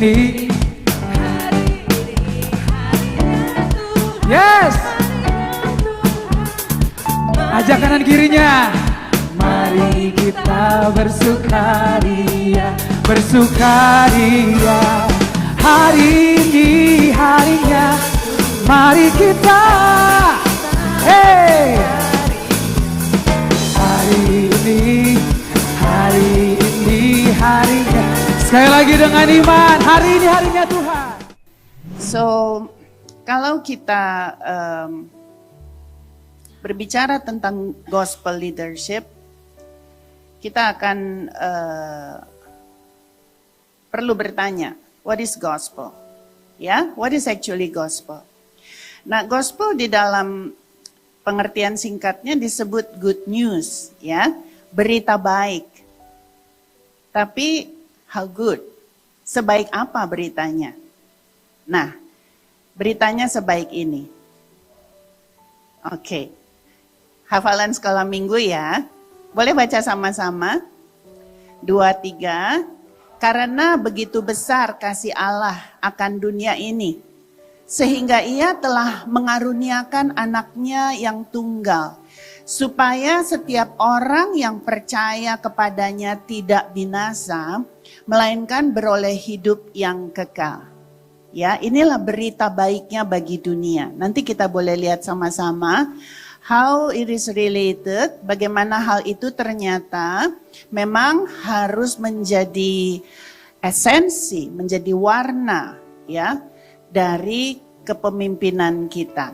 ini. Yes. Ajak kanan kirinya. Mari kita bersukaria, bersukaria. Hari ini harinya. Mari kita. Hey. Hari ini harinya. Sekali lagi dengan iman, hari ini harinya Tuhan. So, kalau kita berbicara tentang gospel leadership, kita akan perlu bertanya, what is gospel? Ya, what is actually gospel? Nah, gospel di dalam pengertian singkatnya disebut good news, ya, berita baik. Tapi how good? Sebaik apa beritanya? Nah, beritanya sebaik ini. Oke. Hafalan sekolah minggu ya. Boleh baca sama-sama? 2, 3. Karena begitu besar kasih Allah akan dunia ini, sehingga ia telah mengaruniakan anaknya yang tunggal, supaya setiap orang yang percaya kepadanya tidak binasa, melainkan beroleh hidup yang kekal. Ya, inilah berita baiknya bagi dunia. Nanti kita boleh lihat sama-sama how it is related, bagaimana hal itu ternyata memang harus menjadi esensi, menjadi warna ya dari kepemimpinan kita.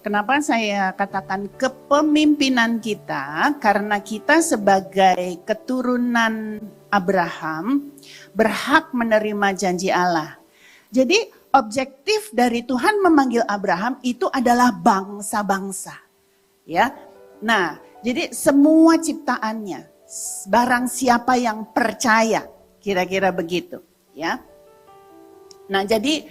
Kenapa saya katakan kepemimpinan kita? Karena kita sebagai keturunan Abraham berhak menerima janji Allah. Jadi objektif dari Tuhan memanggil Abraham itu adalah bangsa-bangsa. Ya, nah, jadi semua ciptaannya, barang siapa yang percaya, kira-kira begitu, ya. Nah, jadi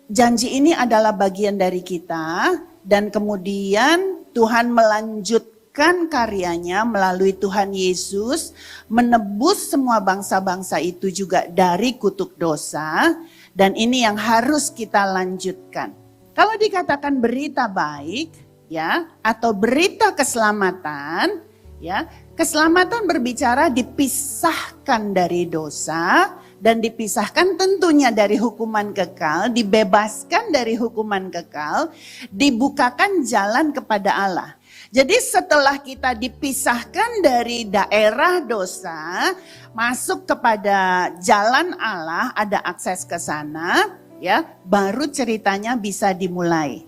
janji ini adalah bagian dari kita, dan kemudian Tuhan melanjutkan karyanya melalui Tuhan Yesus, menebus semua bangsa-bangsa itu juga dari kutuk dosa, dan ini yang harus kita lanjutkan. Kalau dikatakan berita baik, ya, atau berita keselamatan, ya, keselamatan berbicara dipisahkan dari dosa dan dipisahkan tentunya dari hukuman kekal, dibebaskan dari hukuman kekal, dibukakan jalan kepada Allah. Jadi setelah kita dipisahkan dari daerah dosa, masuk kepada jalan Allah, ada akses ke sana, ya, baru ceritanya bisa dimulai.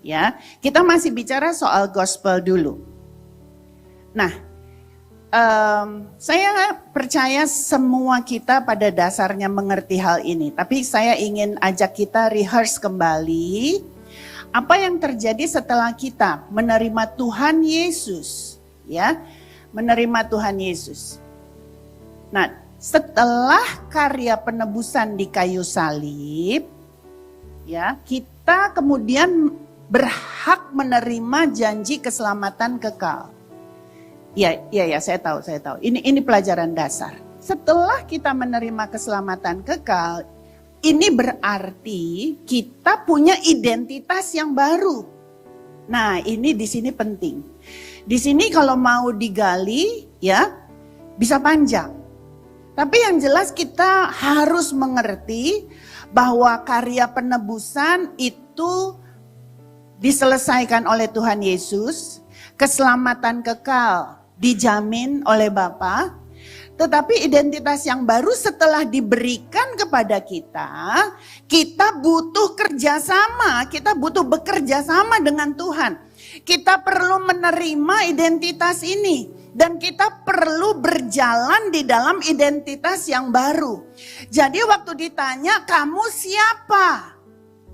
Ya, kita masih bicara soal gospel dulu. Nah, saya percaya semua kita pada dasarnya mengerti hal ini. Tapi saya ingin ajak kita rehearse kembali apa yang terjadi setelah kita menerima Tuhan Yesus, ya, menerima Tuhan Yesus. Nah, setelah karya penebusan di kayu salib, ya, kita kemudian berhak menerima janji keselamatan kekal. Ya, saya tahu. Ini pelajaran dasar. Setelah kita menerima keselamatan kekal, ini berarti kita punya identitas yang baru. Nah, ini di sini penting. Di sini kalau mau digali, ya, bisa panjang. Tapi yang jelas kita harus mengerti bahwa karya penebusan itu diselesaikan oleh Tuhan Yesus, keselamatan kekal dijamin oleh Bapa, tetapi identitas yang baru setelah diberikan kepada kita butuh kerjasama, kita butuh bekerja sama dengan Tuhan. Kita perlu menerima identitas ini dan kita perlu berjalan di dalam identitas yang baru. Jadi waktu ditanya, kamu siapa?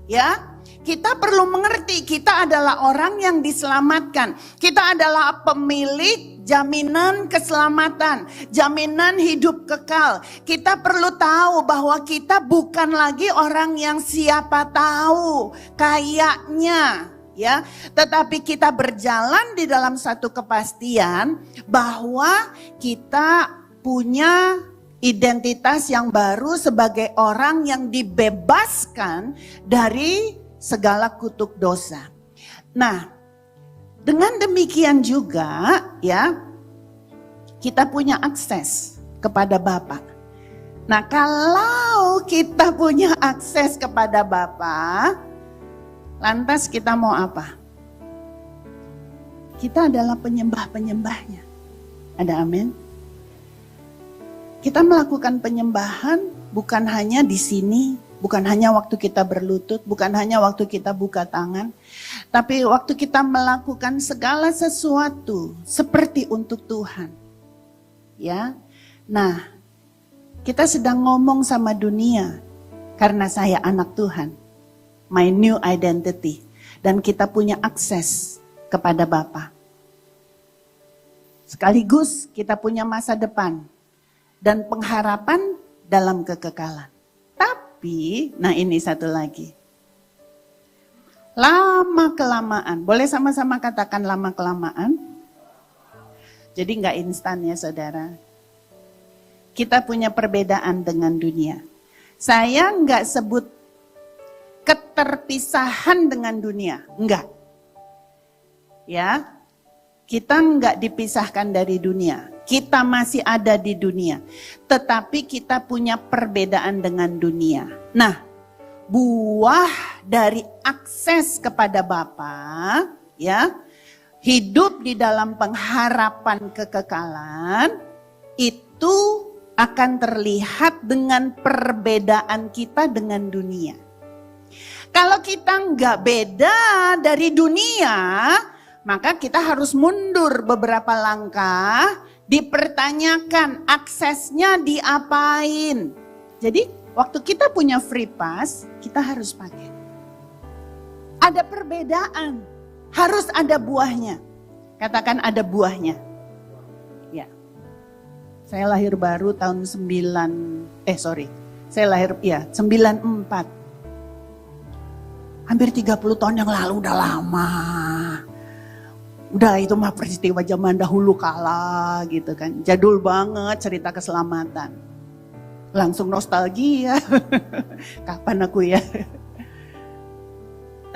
Ya, kita perlu mengerti kita adalah orang yang diselamatkan. Kita adalah pemilik jaminan keselamatan, jaminan hidup kekal. Kita perlu tahu bahwa kita bukan lagi orang yang siapa tahu, kayaknya, ya. Tetapi kita berjalan di dalam satu kepastian bahwa kita punya identitas yang baru sebagai orang yang dibebaskan dari segala kutuk dosa. Nah, dengan demikian juga ya, kita punya akses kepada Bapa. Nah, kalau kita punya akses kepada Bapa, lantas kita mau apa? Kita adalah penyembah-penyembahnya. Ada amin? Kita melakukan penyembahan bukan hanya di sini, bukan hanya waktu kita berlutut, bukan hanya waktu kita buka tangan, tapi waktu kita melakukan segala sesuatu seperti untuk Tuhan. Ya. Nah, kita sedang ngomong sama dunia karena saya anak Tuhan. My new identity. Dan kita punya akses kepada Bapa. Sekaligus kita punya masa depan dan pengharapan dalam kekekalan. Tapi, nah ini satu lagi. Lama-kelamaan, boleh sama-sama katakan lama-kelamaan? Jadi nggak instan ya saudara. Kita punya perbedaan dengan dunia. Saya nggak sebut keterpisahan dengan dunia, enggak. Ya, kita nggak dipisahkan dari dunia. Kita masih ada di dunia, tetapi kita punya perbedaan dengan dunia. Nah, buah dari akses kepada Bapa, ya, hidup di dalam pengharapan kekekalan, itu akan terlihat dengan perbedaan kita dengan dunia. Kalau kita nggak beda dari dunia, maka kita harus mundur beberapa langkah, dipertanyakan aksesnya diapain. Jadi waktu kita punya free pass, kita harus pakai. Ada perbedaan, harus ada buahnya. Katakan ada buahnya. Ya. Saya lahir baru tahun 94. Hampir 30 tahun yang lalu, udah lama. Udah itu mah peristiwa zaman dahulu kala gitu kan. Jadul banget cerita keselamatan. Langsung nostalgia. Kapan aku ya?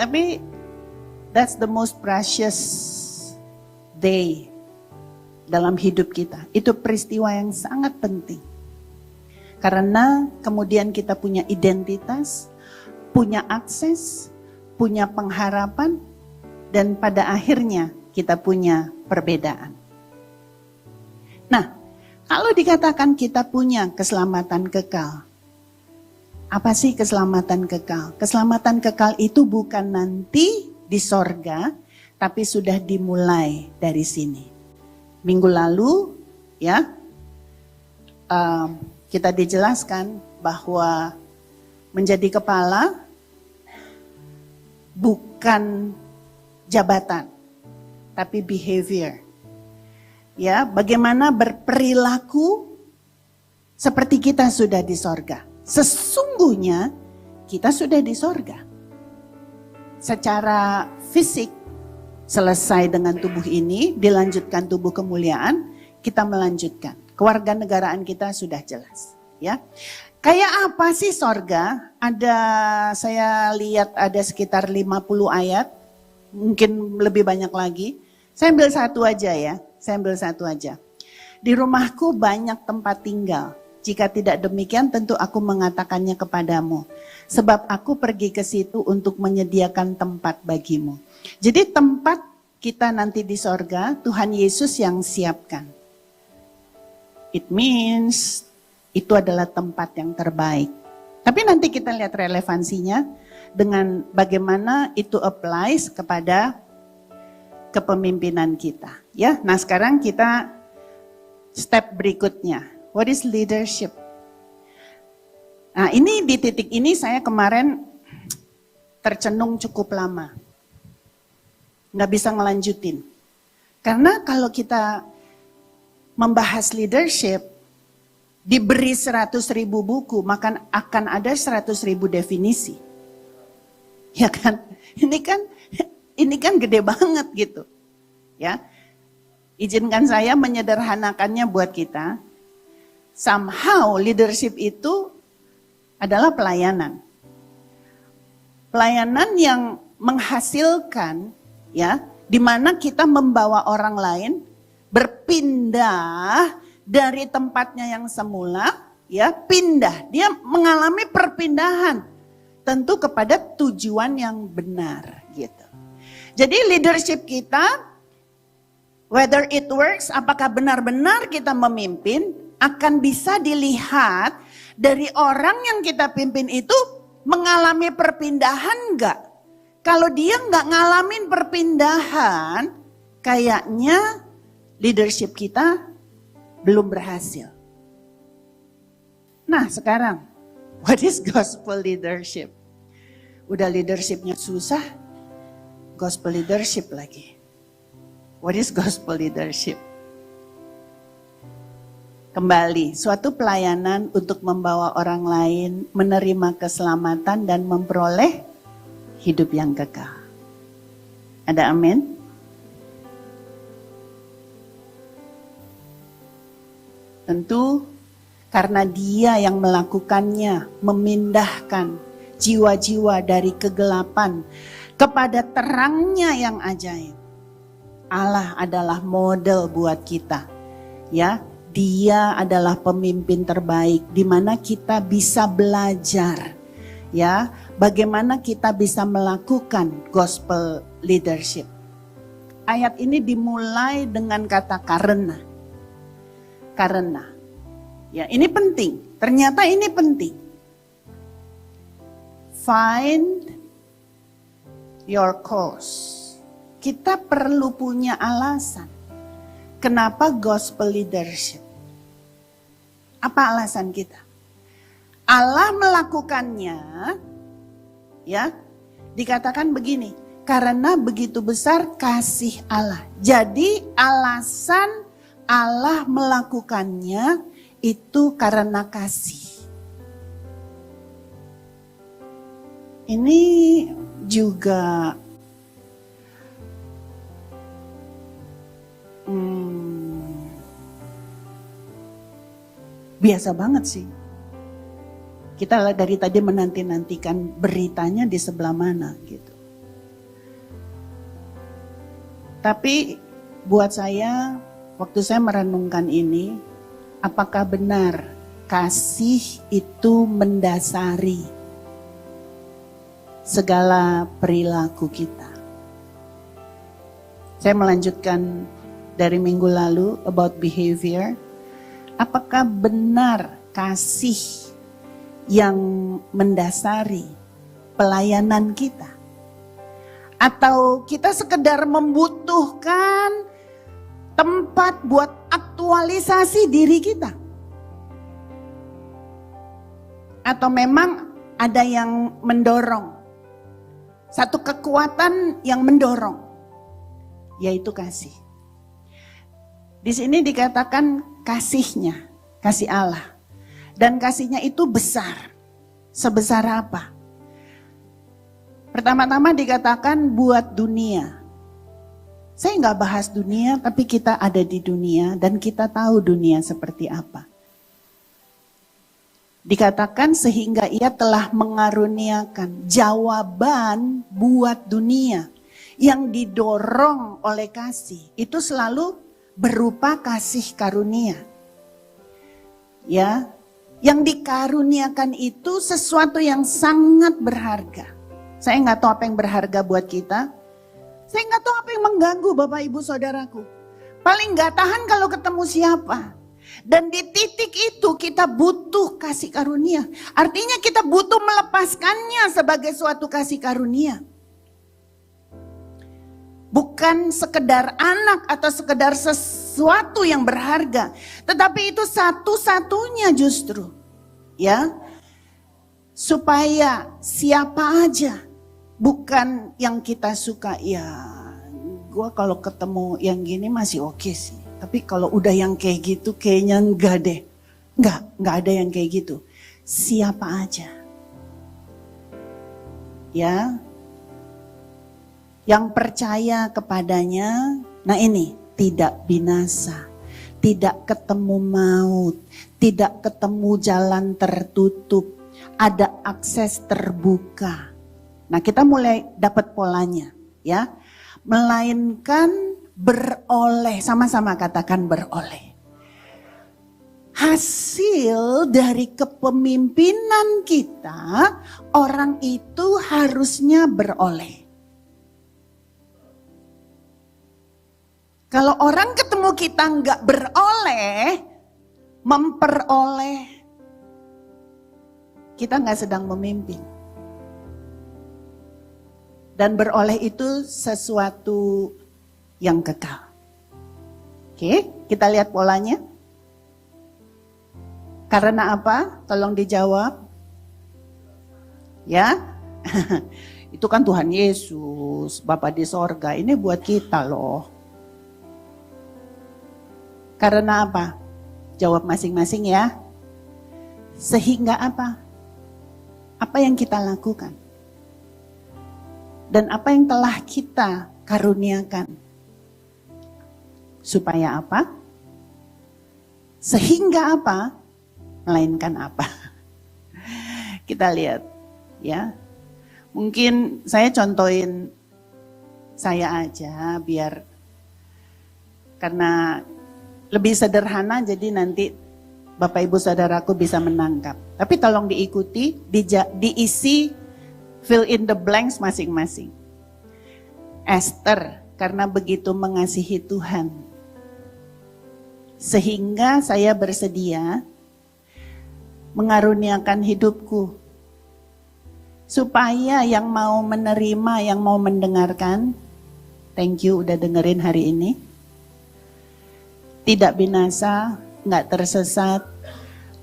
Tapi that's the most precious day dalam hidup kita. Itu peristiwa yang sangat penting. Karena kemudian kita punya identitas, punya akses, punya pengharapan, dan pada akhirnya kita punya perbedaan. Nah, kalau dikatakan kita punya keselamatan kekal, apa sih keselamatan kekal? Keselamatan kekal itu bukan nanti di sorga, tapi sudah dimulai dari sini. Minggu lalu, ya, kita dijelaskan bahwa menjadi kepala bukan jabatan, tapi behavior. Ya, bagaimana berperilaku seperti kita sudah di sorga. Sesungguhnya kita sudah di sorga. Secara fisik, selesai dengan tubuh ini, dilanjutkan tubuh kemuliaan, kita melanjutkan. Kewarganegaraan kita sudah jelas. Ya, kayak apa sih sorga? Saya lihat ada sekitar 50 ayat, mungkin lebih banyak lagi. Saya ambil satu aja. Di rumahku banyak tempat tinggal. Jika tidak demikian tentu aku mengatakannya kepadamu. Sebab aku pergi ke situ untuk menyediakan tempat bagimu. Jadi tempat kita nanti di sorga, Tuhan Yesus yang siapkan. It means itu adalah tempat yang terbaik. Tapi nanti kita lihat relevansinya dengan bagaimana itu applies kepada kepemimpinan kita. Ya, nah sekarang kita step berikutnya. What is leadership? Nah ini di titik ini saya kemarin tercenung cukup lama. Nggak bisa ngelanjutin. Karena kalau kita membahas leadership, diberi 100.000 buku, maka akan ada 100.000 definisi. Ya kan? Ini kan gede banget gitu. Ya. Izinkan saya menyederhanakannya buat kita. somehow leadership itu adalah pelayanan. Pelayanan yang menghasilkan, ya, di mana kita membawa orang lain berpindah dari tempatnya yang semula, ya, pindah. Dia mengalami perpindahan tentu kepada tujuan yang benar, gitu. Jadi leadership kita, whether it works, apakah benar-benar kita memimpin, akan bisa dilihat dari orang yang kita pimpin itu mengalami perpindahan enggak. Kalau dia enggak ngalamin perpindahan, kayaknya leadership kita belum berhasil. Nah sekarang, what is gospel leadership? Udah leadershipnya susah, gospel leadership lagi. What is gospel leadership? Kembali, suatu pelayanan untuk membawa orang lain menerima keselamatan dan memperoleh hidup yang kekal. Ada amin? Tentu karena dia yang melakukannya, memindahkan jiwa-jiwa dari kegelapan kepada terangnya yang ajaib. Allah adalah model buat kita, ya. Dia adalah pemimpin terbaik di mana kita bisa belajar, ya, bagaimana kita bisa melakukan gospel leadership. Ayat ini dimulai dengan kata karena. Karena. Ya, ini penting. Ternyata ini penting. Find your cause. Kita perlu punya alasan. Kenapa gospel leadership? Apa alasan kita? Allah melakukannya, ya, dikatakan begini, karena begitu besar kasih Allah. Jadi alasan Allah melakukannya itu karena kasih. Ini juga biasa banget sih. Kita dari tadi menanti-nantikan beritanya di sebelah mana gitu. Tapi buat saya, waktu saya merenungkan ini, apakah benar kasih itu mendasari segala perilaku kita? Saya melanjutkan dari minggu lalu about behavior. Apakah benar kasih yang mendasari pelayanan kita? Atau kita sekedar membutuhkan tempat buat aktualisasi diri kita? Atau memang ada yang mendorong? Satu kekuatan yang mendorong, yaitu kasih. Di sini dikatakan kasihnya, kasih Allah. Dan kasihnya itu besar. Sebesar apa? Pertama-tama dikatakan buat dunia. Saya nggak bahas dunia, tapi kita ada di dunia dan kita tahu dunia seperti apa. Dikatakan sehingga ia telah mengaruniakan jawaban buat dunia yang didorong oleh kasih. Itu selalu berupa kasih karunia. Ya, yang dikaruniakan itu sesuatu yang sangat berharga. Saya nggak tahu apa yang berharga buat kita. Saya nggak tahu apa yang mengganggu Bapak Ibu Saudaraku. Paling nggak tahan kalau ketemu siapa. Dan di titik itu kita butuh kasih karunia. Artinya kita butuh melepaskannya sebagai suatu kasih karunia. Bukan sekedar anak atau sekedar sesuatu yang berharga. Tetapi itu satu-satunya justru. Ya. Supaya siapa aja. Bukan yang kita suka. Ya gue kalau ketemu yang gini masih oke sih. Tapi kalau udah yang kayak gitu kayaknya enggak deh. Enggak ada yang kayak gitu. Siapa aja. Ya. Yang percaya kepadanya, nah ini, tidak binasa, tidak ketemu maut, tidak ketemu jalan tertutup, ada akses terbuka. Nah, kita mulai dapat polanya, ya. Melainkan beroleh, sama-sama katakan beroleh. Hasil dari kepemimpinan kita, orang itu harusnya beroleh. Kalau orang ketemu kita nggak beroleh, memperoleh, kita nggak sedang memimpin. Dan beroleh itu sesuatu yang kekal. Oke, kita lihat polanya. Karena apa? Tolong dijawab. Ya, itu kan Tuhan Yesus, Bapa di sorga. Ini buat kita loh. Karena apa? Jawab masing-masing ya. Sehingga apa? Apa yang kita lakukan? Dan apa yang telah kita karuniakan? Supaya apa? Sehingga apa? Melainkan apa? Kita lihat ya. Mungkin saya contohin saya aja biar karena lebih sederhana jadi nanti Bapak Ibu Saudaraku bisa menangkap. Tapi tolong diikuti, diisi fill in the blanks masing-masing. Esther karena begitu mengasihi Tuhan. Sehingga saya bersedia mengaruniakan hidupku. Supaya yang mau menerima, yang mau mendengarkan, thank you udah dengerin hari ini. Tidak binasa, nggak tersesat,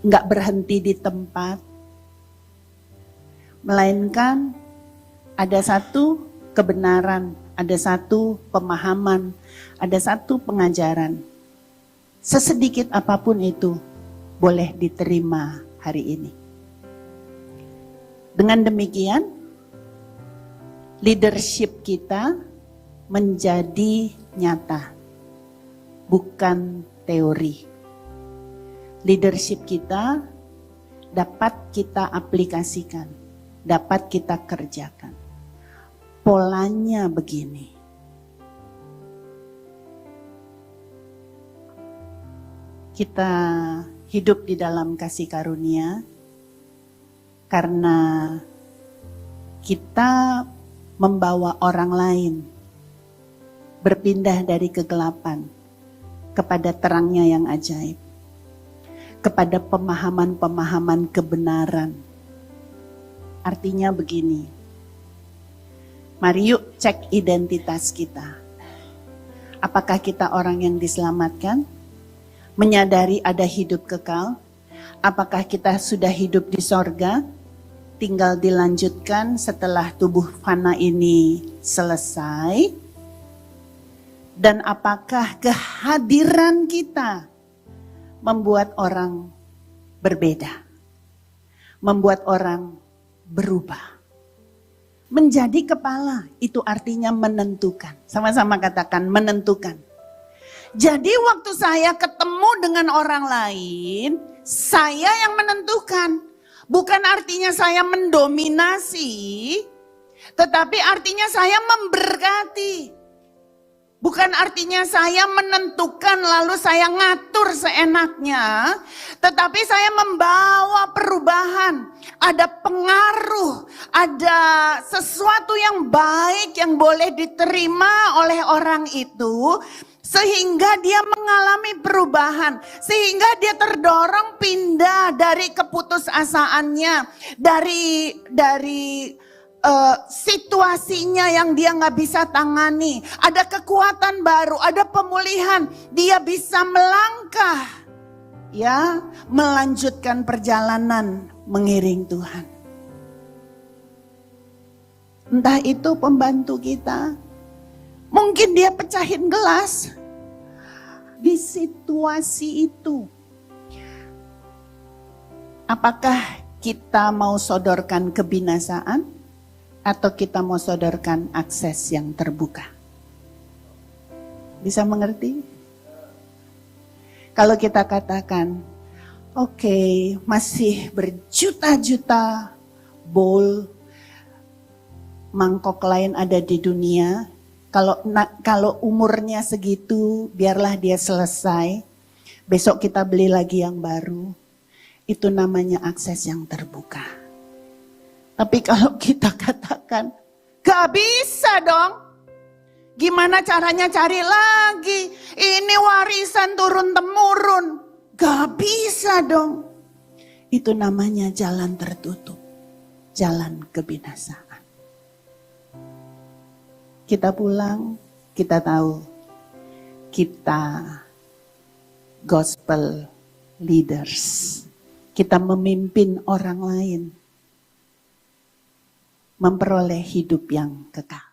nggak berhenti di tempat. Melainkan ada satu kebenaran, ada satu pemahaman, ada satu pengajaran. Sesedikit apapun itu boleh diterima hari ini. Dengan demikian, leadership kita menjadi nyata, bukan teori. Leadership kita dapat kita aplikasikan, dapat kita kerjakan. Polanya begini. Kita hidup di dalam kasih karunia karena kita membawa orang lain berpindah dari kegelapan kepada terangnya yang ajaib, kepada pemahaman-pemahaman kebenaran. Artinya begini, mari yuk cek identitas kita. Apakah kita orang yang diselamatkan? Menyadari ada hidup kekal? Apakah kita sudah hidup di sorga? Tinggal dilanjutkan setelah tubuh fana ini selesai? Dan apakah kehadiran kita membuat orang berbeda? Membuat orang berubah? Menjadi kepala itu artinya menentukan. Sama-sama katakan menentukan. Jadi waktu saya ketemu dengan orang lain, saya yang menentukan. Bukan artinya saya mendominasi, tetapi artinya saya memberkati. Bukan artinya saya menentukan lalu saya ngatur seenaknya, tetapi saya membawa perubahan. Ada pengaruh, ada sesuatu yang baik yang boleh diterima oleh orang itu. Sehingga dia mengalami perubahan, sehingga dia terdorong pindah dari keputusasaannya, dari situasinya yang dia nggak bisa tangani. Ada kekuatan baru, ada pemulihan, dia bisa melangkah, ya, melanjutkan perjalanan mengiring Tuhan. Entah itu pembantu kita, mungkin dia pecahin gelas di situasi itu. Apakah kita mau sodorkan kebinasaan atau kita mau sodorkan akses yang terbuka? Bisa mengerti? Kalau kita katakan, Oke, masih berjuta-juta bowl mangkok lain ada di dunia. Kalau umurnya segitu, biarlah dia selesai. Besok kita beli lagi yang baru. Itu namanya akses yang terbuka. Tapi kalau kita katakan, gak bisa dong. Gimana caranya cari lagi? Ini warisan turun-temurun. Gak bisa dong. Itu namanya jalan tertutup. Jalan kebinasaan. Kita pulang, kita tahu. Kita gospel leaders. Kita memimpin orang lain. Memperoleh hidup yang kekal.